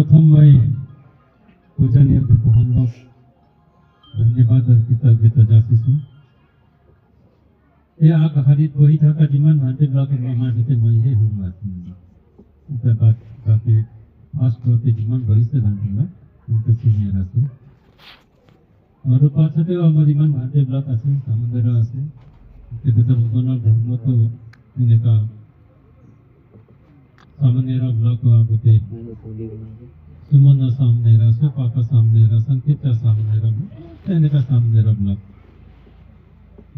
प्रथम मैं पूजनीय मोहम्मद धन्यवाद और कृतज्ञता जाचिছোঁ। এই আগশাৰীত বহি থকা যিমান ভাইটিবিলাকৰ মাজতে মইহে হ'লো এতিয়া বাকী ফাৰ্ষ্টতে যিমান বহিছে ভাইটিবিলাক সিহঁতে চিনিয়ৰ আছে আৰু পাছতেও আমাৰ ইমান ভাইটিবিলাক আছে সমুদ্ৰ আছে তেখেতৰ জীৱনৰ ধৰ্মটো এনেকুৱা सामनेरा ब्लॉक आगुते सुमन सामनेरा सोपाका सामनेरा संकेत सामनेरा एनेका सामनेरा ब्लॉक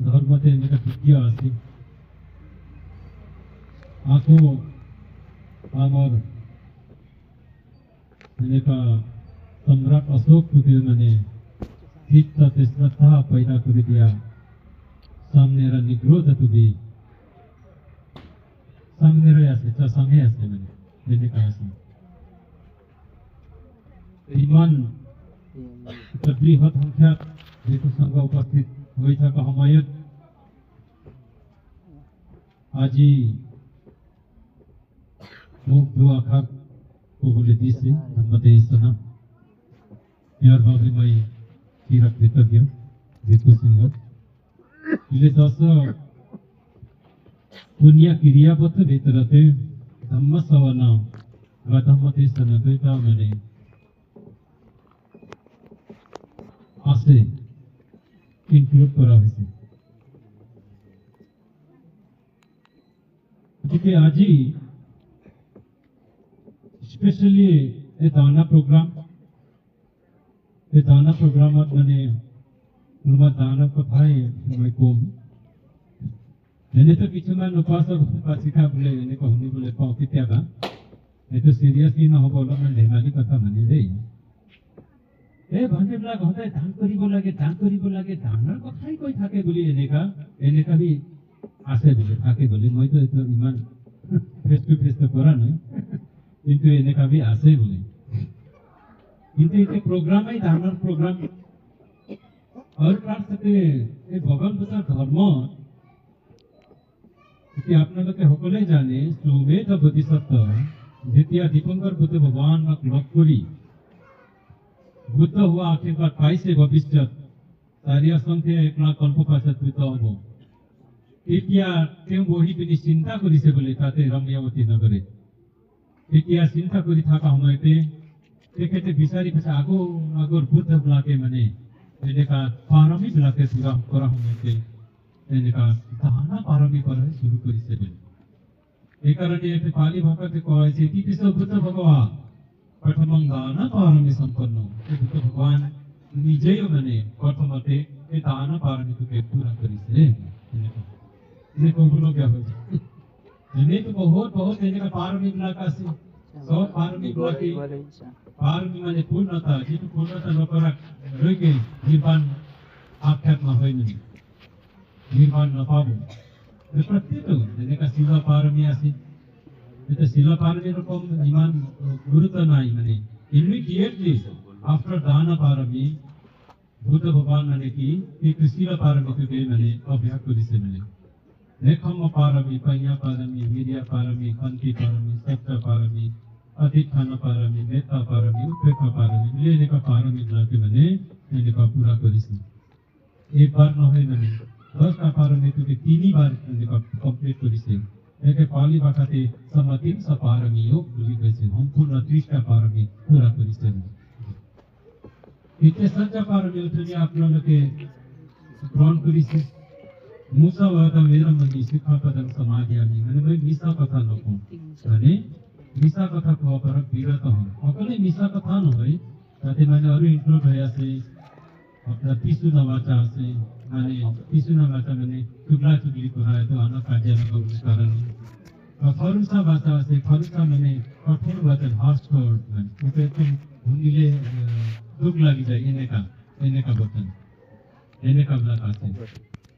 धर्मते एनेका विद्या आसी आको आमर एनेका सम्राट अशोक कुटी माने चित्त ते श्रद्धा पैदा करि दिया सामनेरा निग्रोध तुदी सामने আছে তা সামনে আছে মানে যেটা আছে ইমান বৃহৎ সংখ্যাত যেটো সংঘ উপস্থিত হৈ থকা সময়ত আজি মোক দোয়া খাক কবলে দিছে ধন্যবাদ ইসনা ইয়াৰ বাবে মই চিৰক কৃতজ্ঞ যেটো সিংহ ইলে দশ पुण्य क्रियाबद्ध भित्रते धम्म सवना धम्मते सनदता मैंने आसे इंक्लूड करा হয়েছে क्योंकि आज ही स्पेशली ये दाना प्रोग्राम मैंने दाना को भाई मैं कोम तो কিছুমান উপাসক উপাসিকা বোলে এনেকুৱা শুনিবলৈ পাওঁ কেতিয়াবা এইটো চিৰিয়াছলি নহ'ব অলপমান ধেমালি কথা মানি দেই এই ভণ্টিবিলাক সদায় দান কৰিব লাগে দানৰ কথাই কৈ থাকে বুলি এনেকা বি আছে বুলি থাকে বুলি মইতো এইটো ইমান ফেচ টু ফেচ কৰা নাই কিন্তু এনেকা বি আছে বুলি কিন্তু এইটো প্ৰগ্ৰামেই দানৰ প্ৰগ্ৰাম আৰু তাৰ সাথে এই ভগৱানৰ ধৰ্ম कि आपनालोके সকলে জানে সুমেধ বোধিসত্ত্ব যেতিয়া দীপঙ্কৰ বুদ্ধ ভগৱানক লগ কৰি বুদ্ধ হোৱা আশীৰ্বাদ পাইছে ভৱিষ্যত 401 লাখ কল্প পাছত বুদ্ধ হ'ব তেতিয়া তেওঁ বহি পিনি চিন্তা কৰিছে বুলি তাতে ৰম্যাৱতী নগৰে তেতিয়া চিন্তা কৰি থকা সময়তে তেখেতে বিচাৰি পাইছে আগৰ বুদ্ধবিলাকে মানে এনেকা পাৰমীবিলাকে পুৰা কৰা সময়তে এনেকা দানা পাৰমী কৰা শুৰু কৰিছে এই কাৰণে এতে পালি ভাষাতে কোৱা হৈছে ইতি পিছ বুদ্ধ ভগৱান প্ৰথমং দানা পাৰমী সম্পন্ন বুদ্ধ ভগৱান নিজেই মানে প্ৰথমতে এই দানা পাৰমীটোকে পুৰা কৰিছে এনেকুৱা ক'বলগীয়া হৈছে এনেতো বহুত এনেকা পাৰমীবিলাক আছে সব পাৰমীবিলাকে পাৰমী মানে পূৰ্ণতা যিটো পূৰ্ণতা নকৰাক লৈকে নিৰ্বাণ সাক্ষাৎ নহয় মানে निर्माण न पावो प्रत्येक जेनेका शिला पारमी आसी ते शिला पारमी रकम इमान गुरुत्व नाही माने इमिडिएटली आफ्टर दाना पारमी बुद्ध भगवान माने की शिला पारमी के माने अभ्यास करिसे माने लेखम पारमी पय्या पारमी वीर्य पारमी कंति पारमी सत्य पारमी अधिष्ठान पारमी मेत्ता पारमी उपेक्षा पारमी लेनेका पारमी लाके माने नेका पूरा करिसे एक बार নহয় माने 10টা পারমিতুকে 3 বার কমপ্লিট করেছে একে পালি ভাষাতে সমাধিম সপারমি যোগ বলি হয়েছে সম্পূর্ণ 30টা পারমি পুরা করেছে ইতে সঞ্চা পারমি উঠে আপনাদেরকে গ্রহণ করেছে মুসাওয়াত বেরমনি শিক্ষাপদম সমাধিয়ামি মানে মিছা কথা নকওঁ মানে মিছা কথা কোৱা পৰা বিৰত হওঁ অকলে মিছা কথা নহয় তাতে মানে আৰু ইনক্লুড হৈ আছে আপনার পিছু নামাচা আছে মানে পিছু নামাচা মানে টুকরা টুকরি করা তো আনা কাজে লাগবে কারণ খরুসা ভাষা আছে খরুসা মানে কঠোর ভাষা হার্শ ওয়ার্ড মানে ওটা তো শুনিলে দুঃখ লাগি যায় এনেকা বচন এনেকা ব্লাক আছে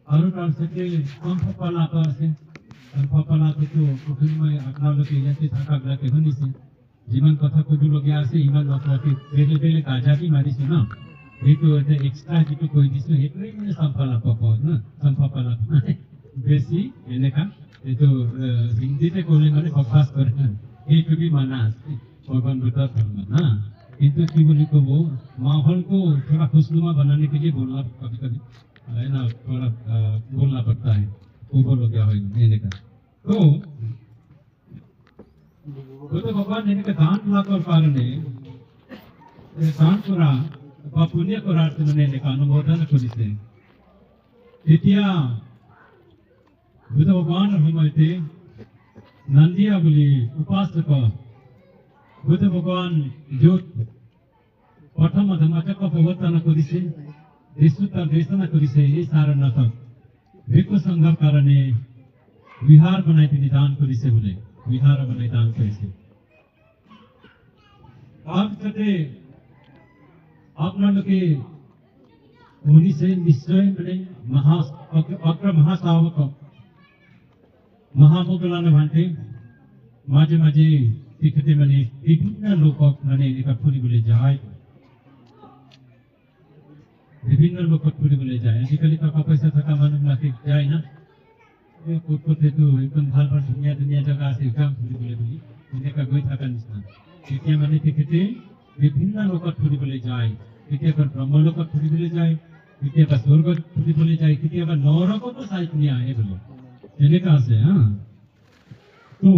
আৰু তাৰ সাথে সম্পপালাক আছে সম্পপালাক তো প্রথমে আপোনালোকে ইয়াতে থাকা ব্লাকে শুনিছে যিমান কথা কবলগীয়া আছে ইমান নকৰাকে বেলে কাজাবি মাৰিছে না itu ada ekstra gitu koi disu itu ini sampala pokok na sampala besi ini kan itu hindi te kole mane bhakwas kore itu bhi mana भगवान बुद्ध धर्म ना, किंतु की बोली को वो माहौल को थोड़ा खुशनुमा बनाने के लिए बोलना कभी कभी है ना, थोड़ा बोलना पड़ता है। ऊपर हो गया है का तो बुद्ध भगवान ने दान लाकर कारण दान करा पुण्य करार मैंने अनुमोदन करिसे তেতিয়া बुद्ध भगवान সময়তে नंदिया बोली उपासक बुद्ध भगवान जो प्रथम धर्मचक प्रवर्तन करिसे देशुतर देशना करिसे এই सारनाथ भिक्षु संघर कारणे विहार बनाई पिनी दान करिसे बोले विहार बनाई दान करिसे তাৰপিছতে আপোনালোকে শুনিছে নিশ্চয় মানে অগ্ৰ মহাশ্ৰাৱক মহামোগলানে ভান্তে মাজে মাজে তেখেতে মানে বিভিন্ন লোকক মানে এনেকুৱা ফুৰিবলৈ যায় বিভিন্ন লোকত ফুৰিবলৈ যায় আজিকালি টকা পইচা থকা মানুহবিলাকে যায় না ক'তো একদম ভাল ভাল ধুনীয়া ধুনীয়া জেগা আছে একদম ফুৰিবলৈ বুলি এনেকুৱা গৈ থকা নিচিনা তেতিয়া মানে তেখেতে বিভিন্ন লোকত ফুৰিবলৈ যায় কেতিয়াবা ব্ৰহ্মলোকত ফুৰিবলৈ যায় কেতিয়াবা স্বৰ্গত ফুৰিবলৈ যায় কেতিয়াবা নৰকতো চাই পিনি আহে বোলে এনেকুৱা আছে হা তো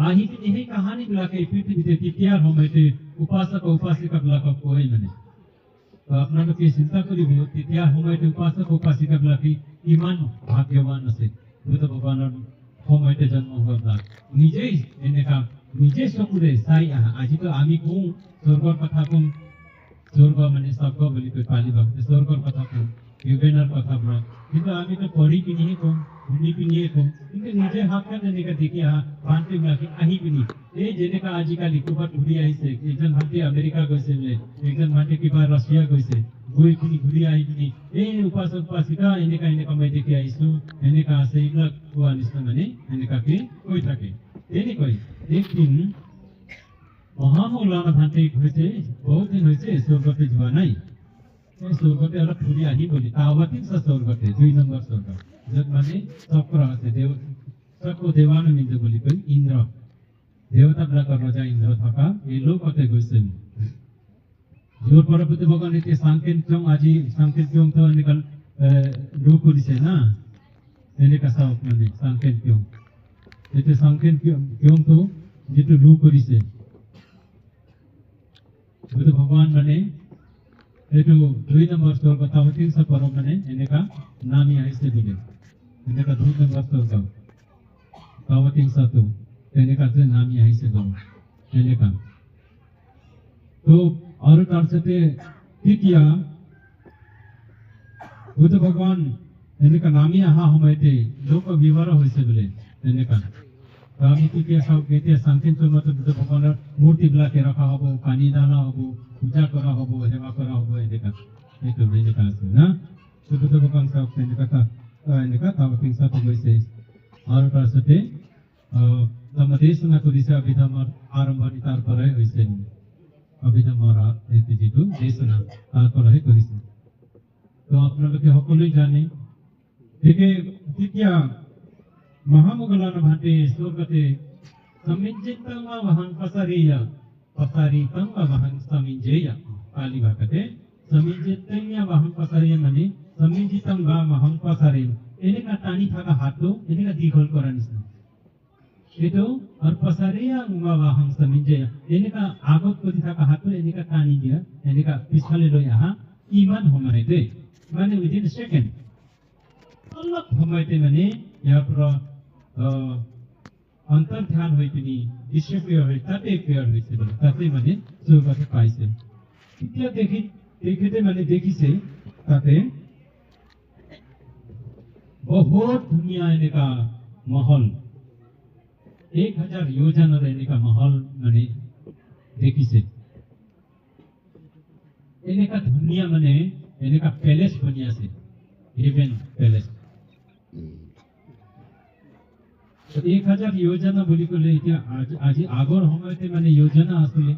আহি পিনি সেই কাহানীবিলাকে পৃথিৱীতে তেতিয়াৰ সময়তে উপাসক উপাসিকাবিলাকক কয় মানে তো আপোনালোকে চিন্তা কৰিব তেতিয়াৰ সময়তে উপাসক উপাসিকাবিলাকে কিমান ভাগ্যৱান আছে বুদ্ধ ভগৱানৰ সময়তে জন্ম হোৱা নিজেই এনেকুৱা নিজে চকুৰে চাই আহা আজিতো আমি কওঁ স্বৰ্গৰ কথা কওঁ স্বৰ্গ মানে স্বৰ্গ বুলি কৈ পালি ভক্তি স্বৰ্গৰ কথা কওঁ যোগেনৰ কথা কওঁ কিন্তু আমিতো পঢ়ি পিনিহে কওঁ শুনি পিনিহে কওঁ কিন্তু নিজে সাক্ষাৎ এনেকুৱা দেখি আহা ভান্তিবিলাকে আহি পিনি এই যেনেকুৱা আজিকালি ক'ৰবাত ঘূৰি আহিছে একজন ভান্তি আমেৰিকা গৈছে বোলে একজন ভান্তি কিবা ৰাছিয়া গৈছে গৈ পিনি ঘূৰি আহি পিনি এই উপাসক উপাসিকা এনেকুৱা মই দেখি আহিছো এনেকুৱা আছে এইবিলাক কোৱা নিচিনা মানে এনেকুৱাকে কৈ থাকে তেনেকৈ একদিন মহামৌলানা ভান্তি হৈছে বহুত দিন হৈছে স্বৰ্গতে যোৱা নাই স্বৰ্গতে অলপ ঘূৰি আহি বুলি তাৱাতিংস স্বৰ্গতে 2 নম্বৰ স্বৰ্গ য'ত মানে চক্ৰ আছে চক্ৰ দেৱানন্দ বুলি কৈ ইন্দ্ৰ দেৱতাবিলাকৰ ৰজা ইন্দ্ৰ থকা এই লোকতে গৈছিল য'ৰ পৰা বুদ্ধ ভগৱান এতিয়া সাংকেতিক আজি সাংকেতিক তো এনেকুৱা লোক কৰিছে না এনেকুৱা চাওক মানে সাংকেতিক এতিয়া সাংকেতিকটো যিটো লোক কৰিছে বুদ্ধ ভগৱান মানে এইটো 2 নম্বৰ স্বৰ্গ তাৱাতিংস পৰম মানে এনেকুৱা নামি আহিছে বুলি এনেকুৱা 2 নম্বৰ স্বৰ্গ তাৱাতিংসটো এনেকুৱা যে নামি আহিছে গম এনেকুৱা তো আৰু তাৰপিছতে তেতিয়া বুদ্ধ ভগৱান এনেকুৱা নামি অহা সময়তে লোক বিবাহ হৈছে বোলে এনেকুৱা আমি তেতিয়া চাওক এতিয়া সাংকেতিক মতে বুদ্ধ ভগৱানৰ মূৰ্তিবিলাকে ৰখা হ'ব পানী ঢালা হ'ব পূজা কৰা হ'ব সেৱা কৰা হ'ব এনেকুৱা এইটো এনেকুৱা আছে না বুদ্ধ ভগৱান চাওক এনেকুৱা তাৱাতিংসটো গৈছে আৰু তাৰপিছতে ধৰ্মদেশনা কৰিছে অভিধৰ্মৰ আৰম্ভণি তাৰ পৰাই হৈছে অভিধৰ্মৰ যিটো দেশনা তাৰ পৰাই কৰিছে তো আপোনালোকে সকলোৱে জানে তেতিয়া মহামৌলানা ভান্তি স্বৰ্গতে সমিঞ্জিতং वहं पसारितं वहं समिञ्जेय पाली भाषाতে समिञ्जितং वहं पसारिय মানে समिञ्जितং वहं पसारिय এনেকা টানি থাকা হাতটো এনেকা দীঘল কৰা নিচিনা এইটো আৰু পসাৰিয়া वहं समिञ्जेय এনেকা আগত কৰি থাকা হাতটো এনেকা টানি দিয়া এনেকা পিছফালে লৈ আহা ইমান সময়তে মানে উইদিন সেকেন্ড অলপ সময়তে মানে ইয়াৰ পৰা अंतर ध्यान হৈ পিনি দৃশ্যপ্ৰিয় হৈ তাতে প্ৰিয় হৈছিল তাতে মানে স্বৰ্গতে পাইছে এতিয়া দেখিতে মানে দেখিছে তাতে বহুত ধুনীয়া এনেকা মহল 1000 যোজনৰ এনেকা মহল মানে দেখিছে এনেকা ধুনীয়া মানে এনেকা প্যালেস বনি আছে হেভেন প্যালেস 1000 योजना बोली को आज आगर সময়তে মানে योजना আসলে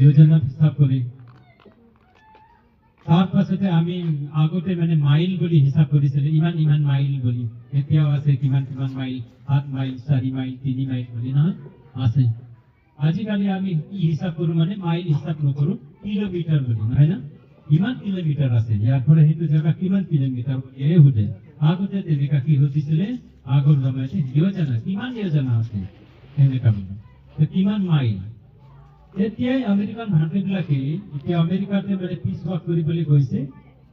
योजना হিসাব করে তার পাছতে আমি আগতে মানে মাইল বলি হিসাব কৰিছিল ইমান মাইল বলি এতিয়াও আছে কিমান মাইল 7 মাইল 4 মাইল 3 মাইল বলি না আছে আজিকালি আমি কি হিসাব কৰো মানে মাইল হিসাব নকৰো কিলোমিটাৰ বুলি নহয় না কিমান কিলোমিটাৰ আছে ইয়াৰ পৰা সেইটো জায়গা কিমান কিলোমিটাৰ এই সুধে আগতে তেনেকা কি হৈছিলে আগৰ জমাইছে যোজনা কিমান যোজনা আছে এনেকা মানে কিমান মাইল এতিয়াই আমেৰিকান ভাৰতীয়বিলাকে এতিয়া আমেৰিকাতে মানে পিছ ৱাক কৰিবলৈ গৈছে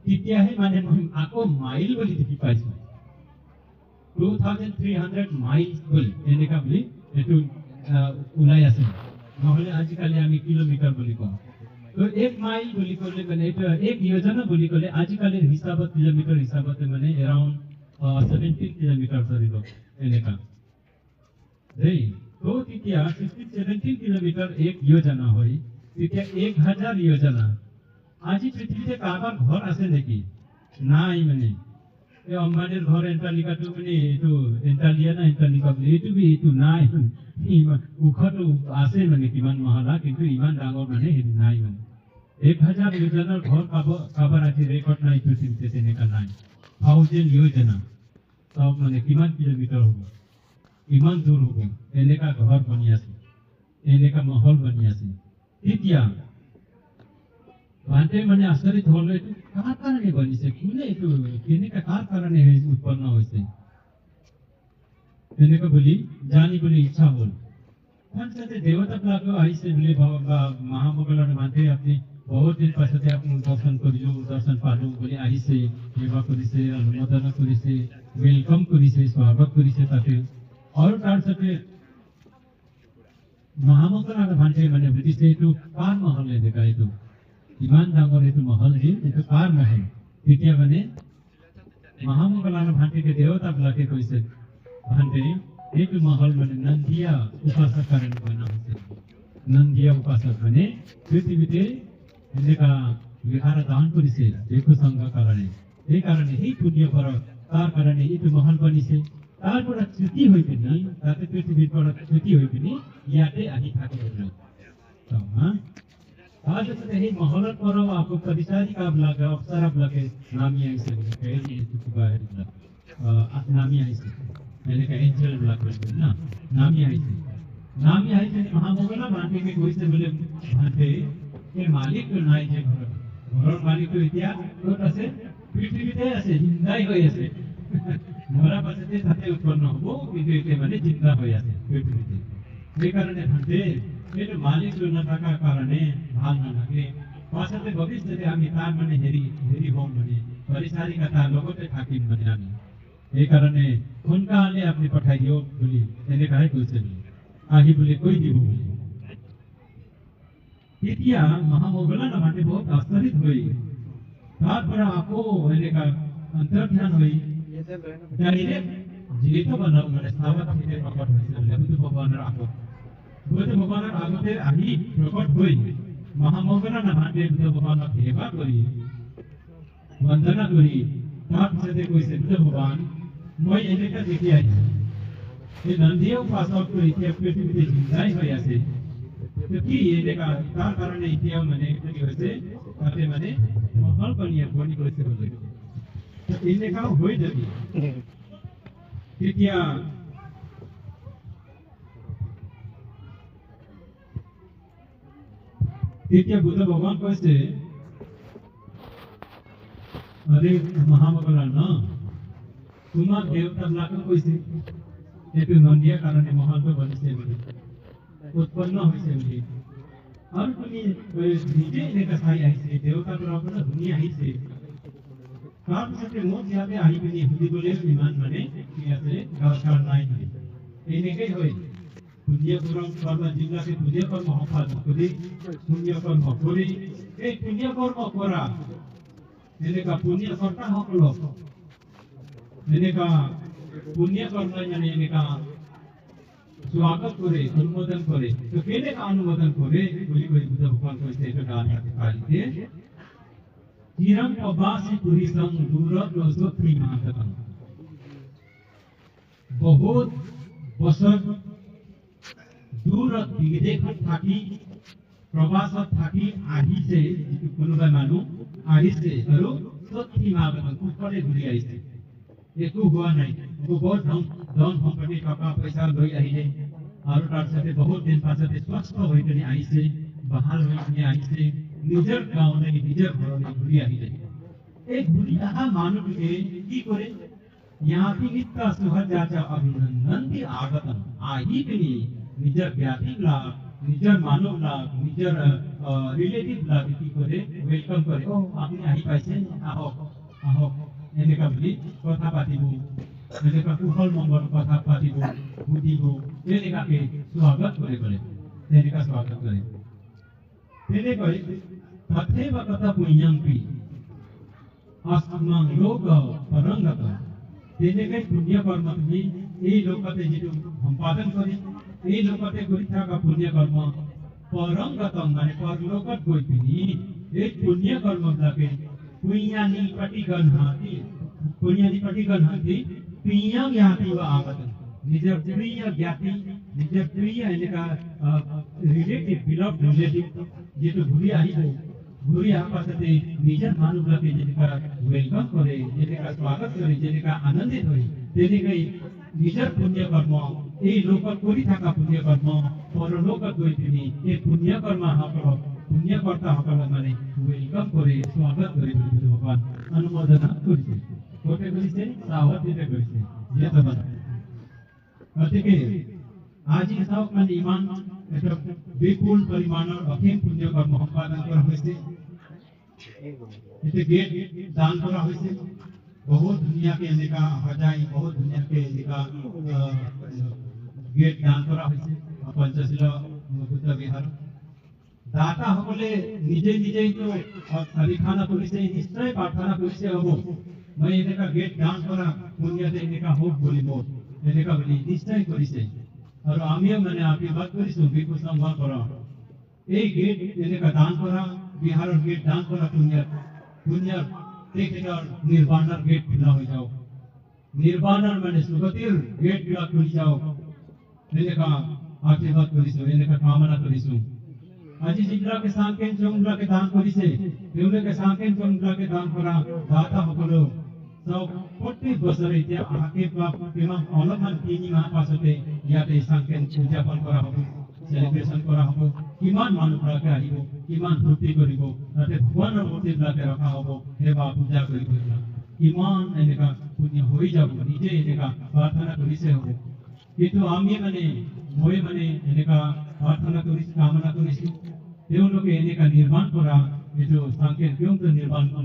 তেতিয়াহে মানে আকৌ মাইল বুলি দেখি পাইছো 2300 মাইল বুলি এনেকা বুলি এইটো ওলাই আছে নহলে আজিকালি আমি কিলোমিটাৰ বুলি কওঁ তো 1 মাইল বুলি ক'লে মানে এটা এক যোজনা বুলি ক'লে আজিকালিৰ হিচাপত কিলোমিটাৰ হিচাপতে মানে এৰাউণ্ড 17 কিলোমিটাৰ ধৰিব এনেকা দেই তো তেতিয়া 17 কিলোমিটাৰ এক যোজনা হয় তেতিয়া 1000 যোজনা আজি পৃথিৱীতে কাৰোবাৰ ঘৰ আছে নেকি নাই মানে এই অম্বানীৰ ঘৰ এণ্টালিকাটো মানে এইটো এণ্টালিয়া না এণ্টালিকা বুলি এইটো নাই ওখটো আছে মানে কিমান মহলা কিন্তু ইমান ডাঙৰ মানে সেইটো নাই মানে 1000 যোজনাৰ ঘৰ কাৰোবাৰ আজি ৰেকৰ্ড নাই পৃথিৱীতে তেনেকা নাই 1000 যোজনা সব মানে কিমান কিলোমিটাৰ হ'ব কিমান দূৰ হ'ব এনেকা ঘৰ বনি আছে এনেকা মহল বনি আছে তেতিয়া ভান্তে মানে আচৰিত হ'ল এইটো কাৰ কাৰণে বনিছে কোনে এইটো কেনেকা কাৰ কাৰণে উৎপন্ন হৈছে তেনেকা বুলি জানিবলৈ ইচ্ছা হ'ল তাৰপিছতে দেৱতাবিলাকেও আহিছে বুলি মহামঙ্গলৰ ভান্তে আপুনি বহুত দিন পাছতে আপুনি দৰ্শন কৰিলো দৰ্শন পালো বুলি আহিছে সেৱা কৰিছে অনুমোদন কৰিছে ৱেলকাম কৰিছে স্বাগত কৰিছে তাতে আৰু তাৰপিছতে মহামঙ্গলৰ ভান্তে মানে বুজিছে এইটো কাৰ মহল এনেকা এইটো ইমান ডাঙৰ এইটো মহল এইটো কাৰ মহল তেতিয়া মানে মহামঙ্গলৰ ভান্তিকে দেৱতাবিলাকে কৈছে ভান্তে এইটো মহল মানে নন্দিয়া উপাসক কাৰণে বনা হৈছে নন্দিয়া উপাসক মানে পৃথিৱীতে এনেকা বিহাৰ দান কৰিছে দেখো সংঘ কাৰণে এই কাৰণে এই পুণ্য পৰক তাৰ কাৰণে এইটো মহল বনিছে তাৰ পৰা চ্যুতি হৈ পিনি তাতে পৃথিৱীৰ পৰা চ্যুতি হৈ পিনি ইয়াতে আহি থাকিব তাৰপিছতে সেই মহলৰ পৰাও আকৌ পৰিচাৰিকাবিলাকে অপ্সৰাবিলাকে নামি আহিছে নামি আহিছে এনেকে এঞ্জেলবিলাক না নামি আহিছে মহামঙ্গল ভান্তিকে কৈছে বোলে ভান্তে এই মালিকটো নাই যে ঘৰৰ মালিকটো এতিয়া ক'ত আছে পৃথিৱীতে আছে জিন্দাই হৈ আছে মৰা পাছতে তাতে উৎপন্ন হ'ব কিন্তু এতিয়া মানে জিন্দা হৈ আছে পৃথিৱীতে সেইকাৰণে ভান্তে এইটো মালিকটো নথকাৰ কাৰণে ভাল নালাগে পাছতে ভৱিষ্যতে আমি তাৰ মানে হেৰি হ'ম মানে পৰিচাৰিকা তাৰ লগতে থাকিম মানে আমি সেইকাৰণে সোনকালে আপুনি পঠাই দিয়ক বুলি তেনেকাহে কৈছিল আহি বুলি কৈ দিব বুলি তেতিয়া মহামঙ্গল ভান্তে বহুত আচৰিত হৈ তাৰ পৰা আকৌ এনেকা অন্তৰ্ধান হৈ ডাইৰেক্ট জীৱিত মানৱ মানে স্থাৱৰতে প্ৰকট হৈছিল বুদ্ধ ভগৱানৰ আগতে আহি প্ৰকট হৈ মহামঙ্গল ভান্তে বুদ্ধ ভগৱানক সেৱা কৰি বন্দনা কৰি তাৰপিছতে কৈছে বুদ্ধ ভগৱান মই এনেকা দেখি আহিছো এই নন্দিয়া উপাসকটো এতিয়া পৃথিৱীতে জিন্দাই হৈ আছে কি এনেকা তাৰ কাৰণে এতিয়াও মানে কি হৈছে তাতে মানে মহল বনি গৈছে বোলে এনেকাও হৈ যাবি তেতিয়া বুদ্ধ ভগৱান কৈছে আৰে মহামঙ্গল ন তোমাক দেৱতাবিলাকে কৈছে এইটো নন্দিয়া কাৰণে মহলটো বনিছে বুলি উৎপন্ন হৈছে বুলি আৰু তুমি নিজে এনেকা চাই আহিছে দেৱতাবিলাকৰ পৰা শুনি আহিছে তাৰপিছতে মোক ইয়াতে আহি পিনি সুধিবলৈ ইমান মানে কি আছে দৰকাৰ নাই এনেকেই হয় পুণ্য কৰ্ম যিবিলাকে পুণ্য কৰ্ম সম্পাদন কৰি পুণ্য কৰ্ম কৰি এই পুণ্য কৰ্ম কৰা এনেকা পুণ্য কৰ্তাসকলক এনেকা পুণ্য কৰ্ম মানে এনেকা স্বাগত কৰে অনুমোদন কৰে তো কেনেকা অনুমোদন কৰে বলি বুদ্ধ ভগবান কৈছে এইটো গান পালিতে চিৰং অবাসি পুৰিসং দূৰত লসত্ৰী মাতকং বহুত বছৰ দূৰত বিদেশত থাকি প্ৰবাসত থাকি আহিছে যিটো কোনোবা মানুহ আহিছে আৰু সত্যি মাতকং কুশলে ঘূৰি আহিছে একো হোৱা নাই বহুত ধন সম্পত্তি টকা পইচা লৈ আহিলে আৰু তাৰ সাথে বহুত দিন পাছতে সুস্থ হৈ কিনে আহিছে, বাহাল হৈ কিনে আহিছে, নিজৰ গাঁৱলৈ নিজৰ ঘৰলৈ ঘূৰি আহিলে। এই ঘূৰি অহা মানুহটোৱে কি কৰে, জ্ঞাতিমিত্তা সুহজাত অভিনন্দন দি আগতম, আহি কিনে নিজৰ জ্ঞাতিবিলাক, নিজৰ মানুহবিলাক, নিজৰ ৰিলেটিভবিলাক কি কৰে, ওয়েলকাম কৰে। আপুনি আহি পাইছে, আহক আহক এনেকা বুলি কথা পাতিব, এনেকা কুশল মংগল কথা পাতিব, সুধিব, এনেকাকে স্বাগত কৰে, তেনেকা স্বাগত কৰে। তেনেকৈ তথৈব তথা পুণ্যম্পি अस्मां लोक परंगत, তেনেকৈ পুণ্য কৰ্ম তুমি এই লোকতে যিটো সম্পাদন কৰি, এই লোকতে কৰি থকা পুণ্য কৰ্ম পৰংগত মানে পৰলোকত গৈ পিনি এই পুণ্য কৰ্মবিলাকে পুণ্যানি প্ৰতিগণহাতি, পুণ্যানি প্ৰতিগণহাতি প্ৰিয় জ্ঞাতি বা আগত, নিজৰ প্ৰিয় জ্ঞাতি, নিজৰ প্ৰিয় এনেকা ৰিলেটিভ, বিলভ ৰিলেটিভ যিটো ঘূৰি আহিব, ঘূৰি অহাৰ পাছতে নিজৰ মানুহবিলাকে যেনেকা ওয়েলকাম কৰে, যেনেকা স্বাগত কৰে, যেনেকা আনন্দিত হয়, তেনেকৈ নিজৰ পুণ্য কৰ্ম এই লোকত কৰি থকা পুণ্য কৰ্ম পৰলোকত গৈ পিনি এই পুণ্য কৰ্মসকলক, পুণ্যকৰ্তাসকলক মানে ওয়েলকাম কৰে, স্বাগত কৰে বুলি ভগৱান অনুমোদনা কৰিছে। কোটে কৰিছে, সাৱধানে কৰিছে, যিহেতু গতিকে আজি চাওক মানে ইমান এটা বিপুল পৰিমাণৰ অসীম পুণ্য কৰ্ম সম্পাদন কৰা হৈছে। এটা গেট দান কৰা হৈছে, বহুত ধুনীয়াকে এনেকা সজাই, বহুত ধুনীয়াকে এনেকা গেট দান কৰা হৈছে পঞ্চশীল বুদ্ধ বিহাৰ। দাতাসকলে নিজে নিজেইতো প্ৰাৰ্থনা কৰিছে, নিশ্চয় প্ৰাৰ্থনা কৰিছে, হ'ব মই এনেকা গেট দান কৰা পুণ্যতে এনেকা হওক বুলি, মোৰ এনেকা বুলি নিশ্চয় কৰিছে। আৰু আমিও মানে আশীৰ্বাদ কৰিছো বিকু সংঘ কৰা, এই গেট এনেকা দান কৰা, বিহাৰৰ গেট দান কৰা পুণ্যৰ তেখেতৰ নিৰ্বাণৰ গেট খোলা হৈ যাওক, নিৰ্বাণৰ মানে সুগতিৰ গেট বিলাক খুলি যাওক, এনেকা আশীৰ্বাদ কৰিছো, এনেকা কামনা কৰিছো। আজি যিবিলাকে সাংকেন জংবিলাকে দান কৰিছে, তেওঁলোকে সাংকেন জংবিলাকে দান কৰা দাতাসকলেও সব প্ৰত্যেক বছৰে এতিয়া আগে কিমান অলপমান 3 মাহ পাছতে ইয়াতে সাংকেন উদযাপন কৰা হ'ব, সেলিব্ৰেশন কৰা হ'ব, কিমান মানুহবিলাকে আহিব, কিমান ফূৰ্তি কৰিব, তাতে ভগৱানৰ মূৰ্তিবিলাকে ৰখা হ'ব, সেৱা পূজা কৰিব, কিমান এনেকা পুণ্য হৈ যাব, নিজে এনেকা প্ৰাৰ্থনা কৰিছে হ'ব। কিন্তু আমি মানে মই মানে এনেকা প্ৰাৰ্থনা কৰিছো, কামনা কৰিছো, তেওঁলোকে এনেকা নিৰ্মাণ কৰা, এইটো সাংকেন কিয়মটো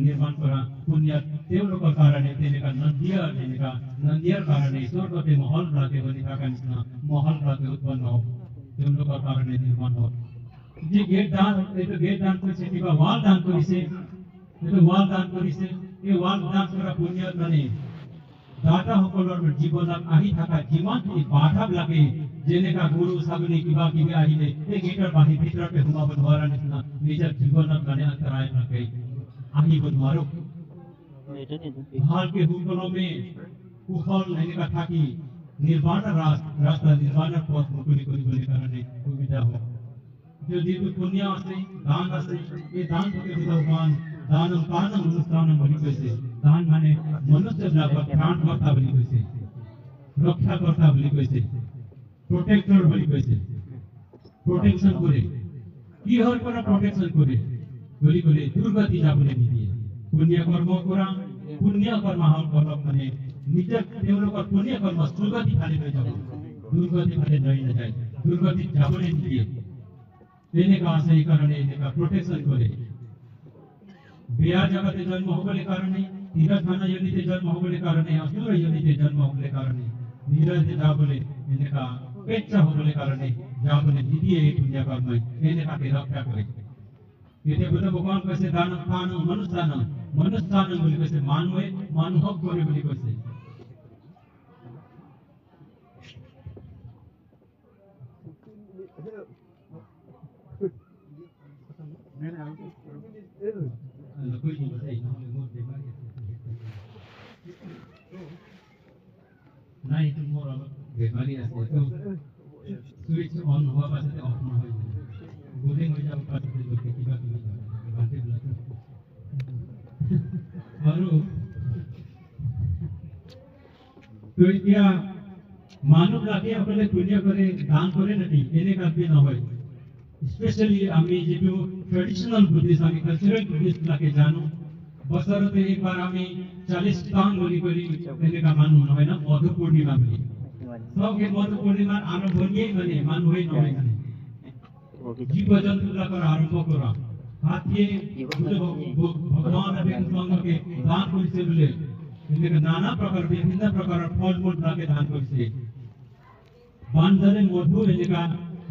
নিৰ্মাণ কৰা পুণ্য তেওঁলোকৰ কাৰণে তেনেকা নন্দিয়াৰ কাৰণে স্বৰ্গতে মহলবিলাকে বনি থকা নিচিনা মহলবিলাকে উৎপন্ন হওক, তেওঁলোকৰ কাৰণে নিৰ্মাণ হওক। যি গেট দান, এইটো গেট দান কৰিছে, কিবা ৱাল দান কৰিছে, এইটো ৱাল দান কৰিছে, এই ৱাল দান কৰা পুণ্যত মানে দাতাসকলৰ জীৱনত আহি থকা যিমানখিনি বাধাবিলাকে, যেনেকা গৰু ছাগলী কিবা কিবি আহিলে এই গেটৰ বাহিৰ ভিতৰতে সোমাব নোৱাৰা নিচিনা নিজৰ জীৱনত মানে অন্তৰায় থাকে, আহিব নোৱাৰো। ভালকে সুকলমে কুশল এনেকা থাকি নিৰ্বাণৰ ৰাস্তা, নিৰ্বাণৰ পথ মুকলি কৰিবলৈ কাৰণে সুবিধা হ'ব। যিটো পুণ্য আছে, দান আছে, এই দান থেকে ভগৱান দানম পানম অনুষ্ঠানম বুলি কৈছে। দান মানে মনুষ্যবিলাকৰ ত্ৰাণকৰ্তা বুলি কৈছে, ৰক্ষাকৰ্তা বুলি কৈছে, প্ৰটেক্টৰ বুলি কৈছে, প্ৰটেকশ্যন কৰে। কিহৰ পৰা প্ৰটেকশ্যন কৰে বুলি ক'লে দুৰ্গতি যাবলৈ নিদিয়ে। পুণ্য কৰ্ম কৰা, পুণ্য কৰ্মসকলক মানে নিজৰ তেওঁলোকৰ পুণ্য কৰ্ম সুগতি ফালে লৈ যাব, দুৰ্গতি ফালে লৈ নাযায়, দুৰ্গতিত যাবলৈ নিদিয়ে। তেনেকা আছে, এইকাৰণে এনেকা প্ৰটেকশ্যন কৰে। বিয়া জগতে জন্ম হ'বলৈ কাৰণে, তীৰ্থস্থান যোনিতে জন্ম হ'বলৈ কাৰণে, অসুৰ যোনিতে জন্ম হ'বলৈ কাৰণে, নিৰতে যাবলৈ এনেকা পেচ্ছা হ'বলৈ কাৰণে যাবলৈ নিদিয়ে। এই পুণ্য কৰ্মই এনেকাকে ৰক্ষা কৰে। এতিয়া বুদ্ধ ভগৱান কৈছে দানম স্থানম মনুস্থানম, মনুস্থানম বুলি কৈছে, মানুহে মানুহক কৰে বুলি কৈছে। নাই itu মোৰ অলপ বেমাৰী আছে, তো সুইচ অন হোৱা পাছতে অফ নহয়, বলিং হৈ যাব পাছতে লোকে কিবা কিবি ঘণ্টিবিলাক আৰু তো এতিয়া মানুহবিলাকে সকলে পুণ্য কৰে দান কৰে নেকি এনেকুৱাকে নহয় স্পেচিয়েলি আমি যেটো ট্ৰেডিশনাল বুদ্ধিষ্ট আমি কালচাৰেল বুদ্ধিষ্টবিলাকে জানো বছৰতে একবাৰ আমি 40 দান বুলি কৰি এনেকুৱা মানুহ নহয় না মধু পূৰ্ণিমা বুলি সবকে মধু পূৰ্ণিমাৰ আৰম্ভণিয়েই মানে মানুহে নহয় মানে জীৱ জন্তুবিলাকৰ আৰম্ভ কৰা হাতীয়ে ভগৱান বিষ্ণুকে দান কৰিছে বোলে এনেকুৱা নানা প্ৰকাৰ বিভিন্ন প্ৰকাৰৰ ফল মূলবিলাকে দান কৰিছে বান্দৰে মধু এনেকুৱা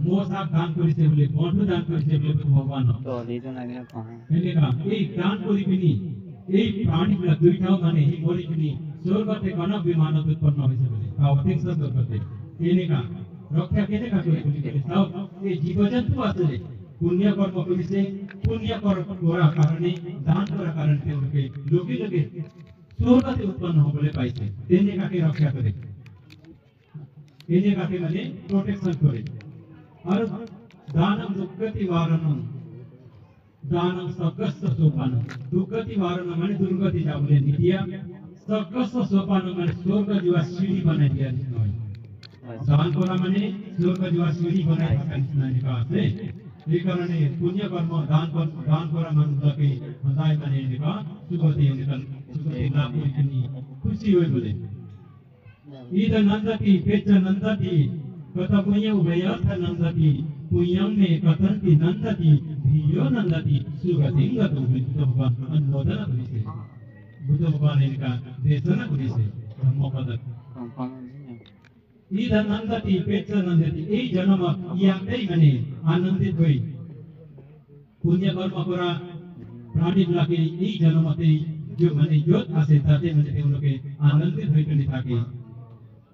মৌচাক দান কৰিছে বোলে মধু দান কৰিছে বোলে ভগৱানক এনেকুৱা এই দান কৰি পিনি এই প্ৰাণীবিলাক দুইটাও মানে সি মৰি পিনি স্বৰ্গতে কনক বিমানত উৎপন্ন হৈছে বোলে অধিক স্বৰ্গতে এনেকুৱা ৰক্ষা কেনেকুৱা কৰি বুলি ক'লে চাওক এই জীৱ জন্তু আছে পুণ্য কৰ্ম কৰিছে পুণ্য কৰাৰ কাৰণে দান কৰাৰ কাৰণে তেওঁলোকে লগে লগে স্বৰ্গতে উৎপন্ন হ'বলৈ পাইছে তেনেকুৱাকে ৰক্ষা কৰে এনেকুৱাকে মানে প্ৰটেকশ্যন কৰে আৰু দানম দুৰ্গতি ৱাৰণম দানম সৰ্গস্ব সোপানম দুৰ্গতি ৱাৰণম মানে দুৰ্গতি যাবলৈ নিদিয়া সৰ্গস্ব সোপানম মানে স্বৰ্গ যোৱা সিঁড়ি বনাই দিয়া নহয় দান কৰা মানে স্বৰ্গ যোৱা সিঁড়ি বনাই থকা নিচিনা এনেকুৱা আছে এইকাৰণে পুণ্য কৰ্ম দান কৰা মানুহবিলাকে সদায় মানে এনেকুৱা সুগতি লাভ কৰি কিনি খুচি হৈ বোলে ईद नंदती पेच नंदती कथा पुण्य उभयर्थ नंदती पुण्यम में कथंती नंदती धियो नंदती सुगति गतो बुद्ध भगवान अनुमोदन करिसे बुद्ध भगवान इनका देशना करिसे धम्मपद ईद नंदती पेच नंदती এই জন্ম ইয়াতেই মানে আনন্দিত হই পুণ্য কর্ম করা প্রাণীবিলাকে এই জন্মতেই যে মানে যত আছে তাতে মানে তেওঁলোকে আনন্দিত হই পেলি থাকে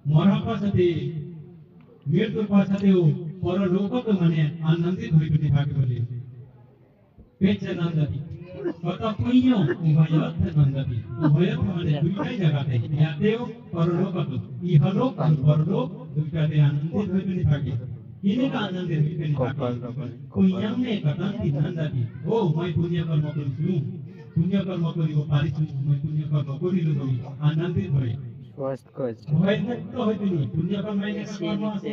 মরার পাছতে মৃত্যুর পাছতেও পরলোককে মানে আনন্দিত হই পেলি থাকে বলে পেছে নন্দতি কত পুণ্য উভয়র্থ নন্দতি উভয়র্থ মানে দুইটাই জায়গাতে ইয়াতেও পরলোকতে ইহলোক আর পরলোক দুইটাতে আনন্দিত হই পেলি থাকে কিনেকা আনন্দিত হই পেলি থাকে পুণ্যম নে কতন্তি নন্দতি ও মই পুণ্য কর্ম করিছু পুণ্য কর্ম করিব পারিছু মই পুণ্য কর্ম করিলু বলি আনন্দিত হই ভয় মুক্ত হইতেনি পুণ্য কর্মাই কর্ম আছে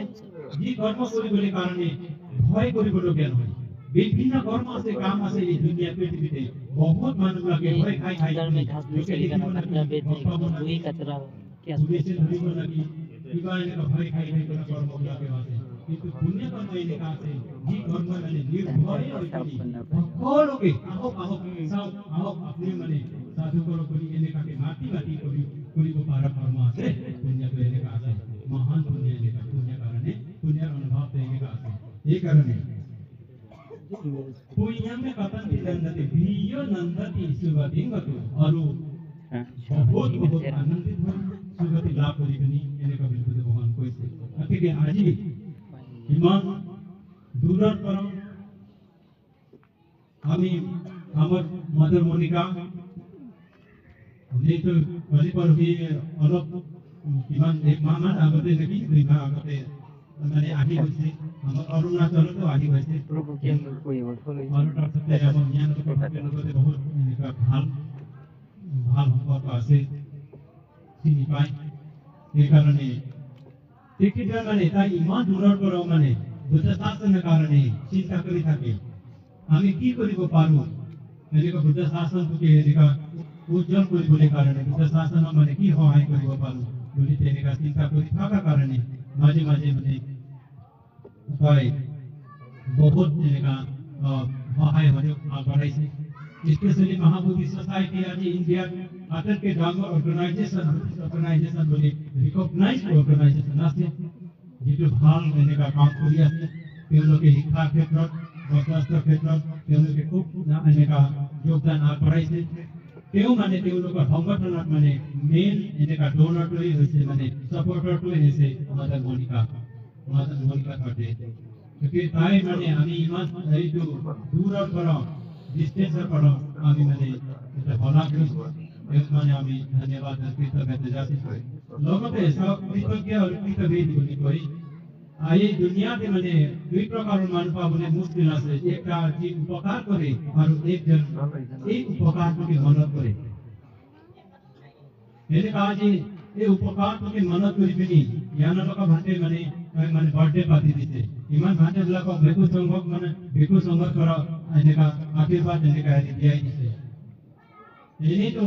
যি কর্ম কৰিবলৈ কাৰণে ভয় কৰিবলগীয়া নহয় বিভিন্ন কর্ম আছে কাম আছে এই দুনিয়া পৃথিবীতে বহুত মানুহবিলাকে ভয় খাই খাই পুলিশে ধৰিব লাগি কিবা এনেকুৱা ভয় খাই খাই কৰা কৰ্মবিলাকে আছে কিন্তু পুণ্য কৰ্ম এনেকুৱা আছে যি কৰ্ম মানে নিৰ্ভয় হৈ সকলোকে আহক চাওক আহক আপুনি মানে সাধু কৰি এনেকুৱাকে মাতি মাতি কৰিব পৰা কৰ্ম আছে পুণ্যটো এনেকুৱা আছে মহান পুণ্য এনেকুৱা পুণ্য কাৰণে পুণ্যৰ অনুভৱ এনেকুৱা আছে এই কাৰণে পুণ্যমে কতন্তি নন্দতি ধিয় নন্দতি সুগতি গতো আৰু বহুত বহুত আনন্দিত হৈ সুগতি লাভ কৰি পিনি এনেকুৱা বুলি ভগৱান কৈছে গতিকে আজি ইমান দূৰৰ পৰা আমি আমাৰ মদৰ মনিকা যেহেতু কালি পৰহি অলপ কিমান এক মাহমান আগতে নেকি 2 মাহ আগতে মানে আহি গৈছে আমাৰ অৰুণাচলতো আহি গৈছে অৰুণাচলতে আমাৰ জ্ঞানগতে বহুত ভাল সম্পৰ্ক আছে চিনি পাই সেইকাৰণে তেখেতৰ মানে তাই ইমান দূৰৰ পৰা মানে বুদ্ধ শাসনৰ কাৰণে চিন্তা কৰি থাকে আমি কি কৰিব পাৰো এনেকুৱা বুদ্ধ শাসনটোকে এনেকুৱা উজ্জ্বল কৰিবলৈ কাৰণে বুদ্ধ শাসনক মানে কি সহায় কৰিব পাৰো বুলি তেনেকুৱা চিন্তা কৰি থকাৰ কাৰণে মাজে মাজে মানে হয় বহুত এনেকুৱা সহায় আগবঢ়াইছে স্পেচিয়েলি মহাবোধি সোসাইটি আজি ইণ্ডিয়াত আটাইতকৈ ডাঙৰ অৰ্গেনাইজেশ্যন বুলি ৰিকগনাইজ অৰ্গেনাইজেশ্যন আছে যিটো ভাল এনেকুৱা কাম কৰি আছে তেওঁলোকে শিক্ষাৰ ক্ষেত্ৰত স্বাস্থ্যৰ ক্ষেত্ৰত তেওঁলোকে খুব এনেকুৱা যোগদান আগবঢ়াইছে তেওঁ মানে তেওঁলোকৰ সংগঠনত মানে মেইন এনেকুৱা ডোনাৰটোৱেই হৈছে মানে ছাপৰ্টাৰটোৱেই হৈছে মাদাৰ মনিকা থাকে গতিকে তাই মানে আমি ইমান এইটো দূৰৰ পৰা ডিষ্টেন্সৰ পৰা আমি মানে এটা শলাগ লৈছোঁ তেওঁক মানে আমি ধন্যবাদ কৃতজ্ঞতা যাচিছোঁ লগতে চব কৃতজ্ঞ আৰু কৃতজ্ঞ বুলি কৈ এই দুনিয়াতে মানে দুই প্ৰকাৰৰ মানুহ পাবলৈ মুস্কিল আছে একটা যি উপকাৰ কৰে আৰু একজন এই উপকাৰটোকে মনত কৰে এনেকুৱা আজি এই উপকাৰটোকে মনত কৰি পিনি ইয়ানলকা ভাতে মানে মানে বাৰ্থডে পাতি দিছে ইমান ভাতে বিলাকক ভেকু সংঘক মানে ভেকু সংঘৰ পৰা এনেকা আশীৰ্বাদ এনেকা দিয়াই দিছে এনেইতো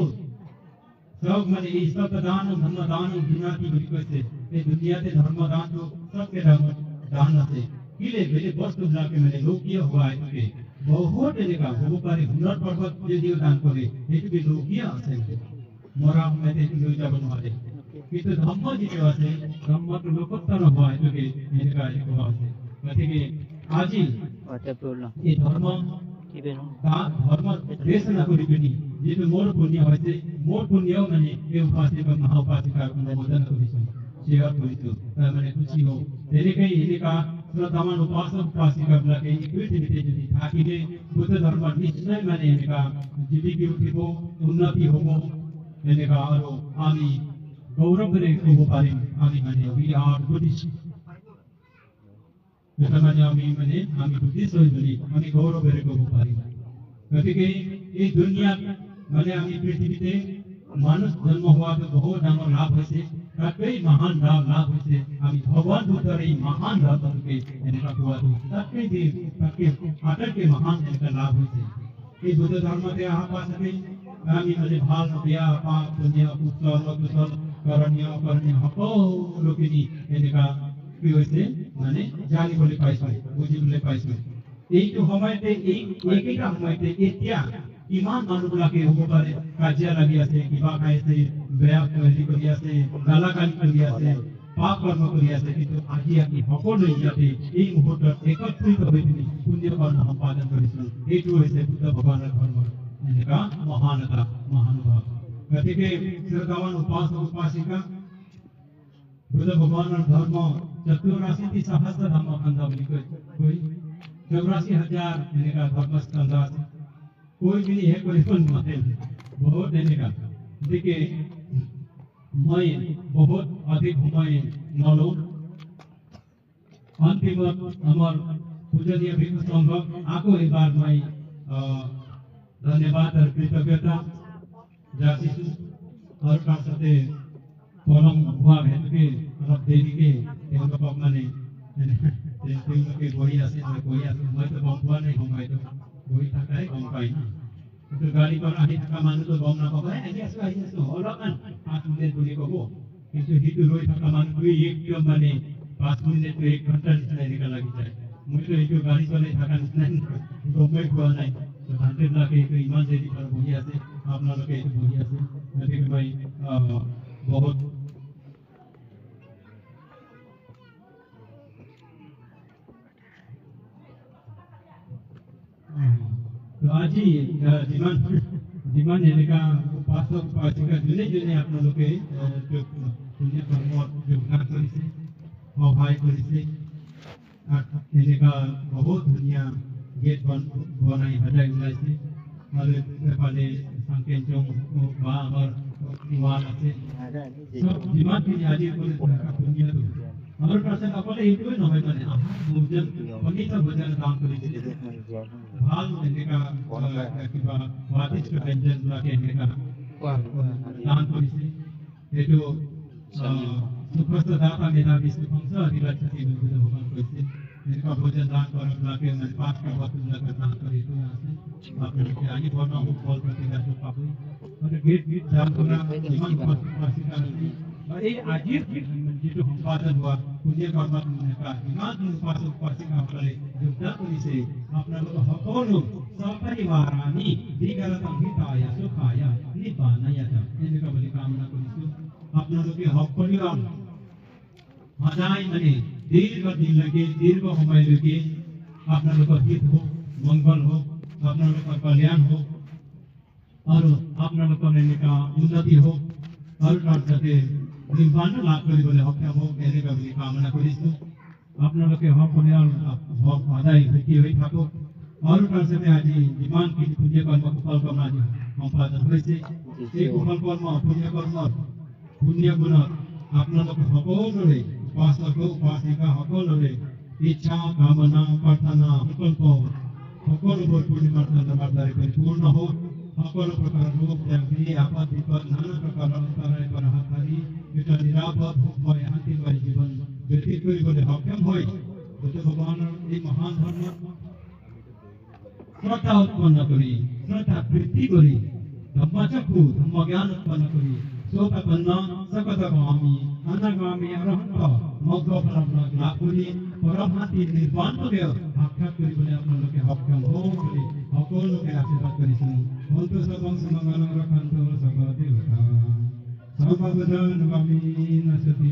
सब মানে এই সব দান ধর্ম দান দুনিয়াতে বুলি কৈছে এই দুনিয়াতে ধর্ম দানটো সবকে দান আছে কিলে বেলে বস্তুবিলাকে মানে লোকীয় হোৱা এটোকে বহুত এনেকা হ'ব পাৰে 100% যদিও দান কৰে এইটোকে লোকীয় আছে মৰা সময়তে এইটো লৈ যাব নোৱাৰে কিন্তু ধৰ্ম যিটো আছে ধৰ্মটো লোকোত্তৰ হোৱা এটোকে এনেকা কোৱা আছে গতিকে আজি এই ধৰ্ম ধৰ্ম দেশনা কৰি পিনি যিটো মোৰ পুণ্য হৈছে মোৰ পুণ্যও মানে এই উপাসিক মহা উপাসিকাৰ অনুমোদন কৰিছোঁ শ্বেয়াৰ কৰিছোঁ মানে খুশি হওঁ তেনেকৈ এনেকা শ্ৰদ্ধাৱান উপাসক উপাসিকাবিলাকে এই পৃথিৱীতে যদি থাকিলে বুদ্ধ ধৰ্মৰ নিশ্চয় মানে এনেকা জিলিকি উঠিব উন্নতি হ'ব এনেকা আৰু আমি গৌৰৱেৰে ক'ব পাৰিম আমি মানে উই আৰ বুদ্ধিষ্ট এটা মানে আমি বুদ্ধিষ্ট হৈ বুলি আমি গৌৰৱেৰে ক'ব পাৰিম গতিকে এই দুনিয়াত মানে আমি পৃথিৱীতে মানুহ জন্ম হোৱাটো বহুত ডাঙৰ লাভ হৈছে তাতকৈ মহান লাভ হৈছে আমি ভগৱান বুদ্ধৰ এই মহান ধৰ্মটোকে এনেকা পোৱাটো তাতকৈ আটাইতকৈ মহান এনেকা লাভ হৈছে এই বুদ্ধ ধৰ্মতে অহা পাছতে আমি মানে ভাল বেয়া পাপ পুণ্য কুশল অকুশল কৰণীয় সকলোখিনি এনেকা কি হৈছে মানে জানিবলৈ পাইছোঁ বুজিবলৈ পাইছোঁ এইটো সময়তে এইকেইটা সময়তে এতিয়া ইমান মানুহবিলাকে হ'ব পাৰে কাজিয়া লাগি আছে কিবা খাই আছে বেয়া কৰি আছে গালাগালি কৰি আছে পাপ কৰ্ম কৰি আছে কিন্তু আজি আমি সকলোৱে ইয়াতে এই মুহূৰ্তত একত্ৰিত হৈ পিনি পুণ্য কৰ্ম সম্পাদন কৰিছোঁ এইটো হৈছে বুদ্ধ ভগৱানৰ ধৰ্মৰ এনেকা মহানতা মহানুভাৱ গতিকে শ্ৰদ্ধাৱান উপাসক উপাসিকা বুদ্ধ ভগৱানৰ ধৰ্ম 84 সহস্ৰ ধৰ্মখণ্ড বুলি কৈ 84,000 এনেকা ধৰ্মস্কন্ধ আছে कोई भी है कोई फल माते बहुत देने का देखिए मैं बहुत अधिक घुमाए नलो अंतिम अमर पूजनीय भिक्षु संघ आको एक बार मैं धन्यवाद और कृतज्ञता जाचिछु और का साथे परम हुआ भेट के अलग देवी के তেওঁলোকক মানে তেওঁলোকে বহি আছে মই তো গম পোৱা নাই গম পাইতো বহি থাকাই গম পাই না কিন্তু গাড়ী পৰা আহি থকা মানুহটো গম নাপাব আহি আছো অলপমান 5 মিনিট বুলি ক'ব কিন্তু সিটো ৰৈ থকা মানুহটোৱে একদম মানে 5 মিনিট 1 ঘণ্টা নিচিনা এনেকা লাগি যায় মইতো এইটো গাড়ী চলাই থকা নিচিনা গমেই পোৱা নাই ভান্তেবিলাকে এইটো ইমান দেৰি পৰা বহি আছে আপোনালোকে এইটো বহি আছে গতিকে মই বহুত तो आज ही जीवन एनेका उपासक उपासिका जोने जोने आपलोके जो पुण्य कर्म योगदान करिसे सहाय करिसे एनेका बहुत धुनिया गेट बनाई हजाय उलाइसे और एफाले सांकेंचों बा और वाल আছে सब जीवन की आज করে पुण्य तो और person अपने এইটোই নহয় মানে ভোজন পবিত্ৰ ভোজন দান কৰিছে ভাল এনেকা কিবা স্বাদিষ্ট ব্যঞ্জন বিলাকে এনেকা দান কৰিছে এইটো সুপ্ৰস্ত দাতা মেধাৱী সুখংস অধিবাসী বুলি ভগৱান কৈছে এনেকা ভোজন দান কৰা বিলাকে মানে 5টা বস্তুবিলাকে দান কৰি থৈ আছে আপোনালোকে আনি বনাব ফল প্ৰতিদানটো পাবই আৰু গীত দান কৰা ইমান পাচিকা और ये आजीर जितो संपादन हुआ पुण्य कर्म का इमान उपासक उपासिकाসকলে যোগদান কৰিছে আপোনালোক সকলো সপৰিবাৰানি দীঘলতম হিতায় সুখায় নিবানায় এনেকা বুলি কামনা কৰিছো আপোনালোকে সকলো সদায় মানে দীৰ্ঘ দিনলৈকে দীৰ্ঘ সময়লৈকে আপোনালোকৰ হিত হোক মংগল হোক আপোনালোকৰ কল্যাণ হোক আৰু আপোনালোকৰ এনেকা উন্নতি হোক আৰু তাৰ সাথে নিৰ্বাণ লাভ কৰিবলৈ সক্ষম হওক এনেকা বুলি কামনা কৰিছোঁ আপোনালোকে সকলোৱে হক সদায় সুখী হৈ থাকক আৰু তাৰ সাথে আজি যিমানখিনি পুণ্য কৰ্ম কুশল কৰ্ম আজি সম্পাদন হৈছে এই কুশল কৰ্ম পুণ্য কৰ্মৰ পুণ্য গুণত আপোনালোক সকলোৰে উপাসক উপাসিকা সকলোৰে ইচ্ছা কামনা প্ৰাৰ্থনা সংকল্প সকলোবোৰ পূৰ্ণিমাৰ দ্বাৰা পৰিপূৰ্ণ হওক সকলো প্ৰকাৰ ৰোগ ব্যাধি আপদ বিপদ নানা প্ৰকাৰৰ অন্তৰায় পৰা হাত সাৰি এটা নিৰাপদ সুখময় শান্তিময় জীৱন ব্যতীত কৰিবলৈ সক্ষম হৈ গোটেই ভগৱানৰ এই মহান ধৰ্মত শ্ৰদ্ধা উৎপন্ন কৰি শ্ৰদ্ধা বৃদ্ধি কৰি ধৰ্মচক্ষু ধৰ্মজ্ঞান উৎপন্ন কৰি সোপাপন্ন সকতগামী অনাগামী অৰহন্ত মগ্নফলক লাভ কৰি পৰম শান্তি নিৰ্বাণ পদেও সাক্ষাৎ কৰিবলৈ আপোনালোকে সক্ষম হওক বুলি সকলোকে আশীৰ্বাদ কৰিছোঁ। সন্তু সবং সুমংগলং ৰক্ষন্তু সৰ্বদেৱতা সৰ্ববুধ নমামি নাসতি